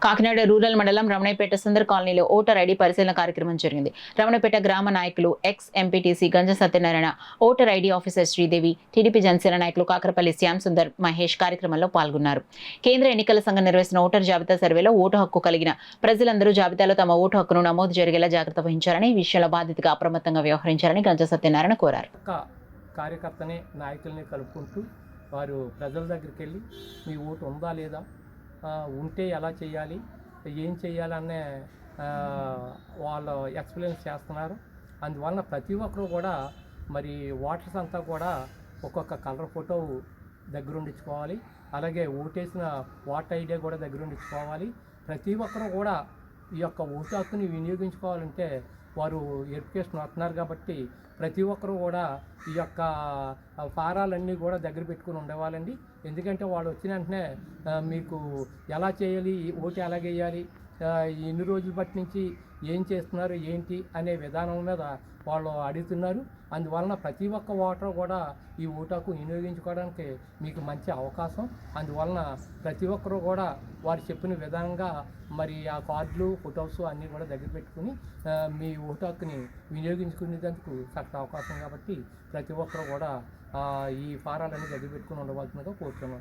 Kakinada rural మండలం రమణయ్యపేట సుందర్ కాలనీలో voter ID పరిశీలన కార్యక్రమం జరిగింది. రమణయ్యపేట గ్రామ నాయకులు ex MPTC Ganja Satyanarayana, voter ID officer Sridevi, TDP Janasena నాయకులు కాకరపల్లి శ్యామ్ సుందర్, మహేష్ కార్యక్రమంలో పాల్గొన్నారు. కేంద్ర ఎన్నికల సంఘం నిర్వహిస్తున్న ఓటర్ జాబితా సర్వేలో ఓటు హక్కు కలిగిన ప్రజలందరూ జాబితాలో తమ ఓటు హక్కును నమోదు జరిగేలా జాగ్రత్త వహించాలని, ఈ విషయంలో బాధితుగా అప్రమత్తంగా వ్యవహరించాలని గంజ సత్యనారాయణ కోరారు. కార్యకర్తని నాయకుల్ని కలుపుకుంటూ వారు ప్రజల దగ్గరికి వెళ్ళి మీ ఓటు ఉందా లేదా, ఉంటే ఎలా చేయాలి, ఏం చేయాలనే వాళ్ళు ఎక్స్ప్లెయిన్ చేస్తున్నారు. అందువలన ప్రతి ఒక్కరు కూడా మరి ఓటర్స్ అంతా కూడా ఒక్కొక్క కలర్ ఫోటో దగ్గరుండించుకోవాలి. అలాగే ఓటేసిన ఓటర్ ఐడి కూడా దగ్గరుండించుకోవాలి. ప్రతి ఒక్కరు కూడా ఈ యొక్క ఓటు హక్కుని వినియోగించుకోవాలంటే వారు వెరిఫికేషన్ వస్తున్నారు కాబట్టి ప్రతి ఒక్కరు కూడా ఈ యొక్క ఫారాలన్నీ కూడా దగ్గర పెట్టుకుని ఉండేవాళ్ళండి. ఎందుకంటే వాళ్ళు వచ్చిన వెంటనే మీకు ఎలా చేయాలి, ఓటు ఎలా వేయాలి, ఎన్ని రోజుల బట్టి నుంచి ఏం చేస్తున్నారు ఏంటి అనే విధానం మీద వాళ్ళు అడుగుతున్నారు. అందువలన ప్రతి ఒక్క ఓటర్ కూడా ఈ ఓటు హక్కు వినియోగించుకోవడానికి మీకు మంచి అవకాశం. అందువలన ప్రతి ఒక్కరు కూడా వారు చెప్పిన విధంగా మరి ఆ కార్డులు, ఫొటోస్ అన్నీ కూడా దగ్గర పెట్టుకుని మీ ఓటు హక్కుని వినియోగించుకునేందుకు చక్కటి అవకాశం కాబట్టి ప్రతి ఒక్కరు కూడా ఈ ఫారాలన్నీ దగ్గర పెట్టుకుని ఉండవలసిందిగా కోరుతున్నాను.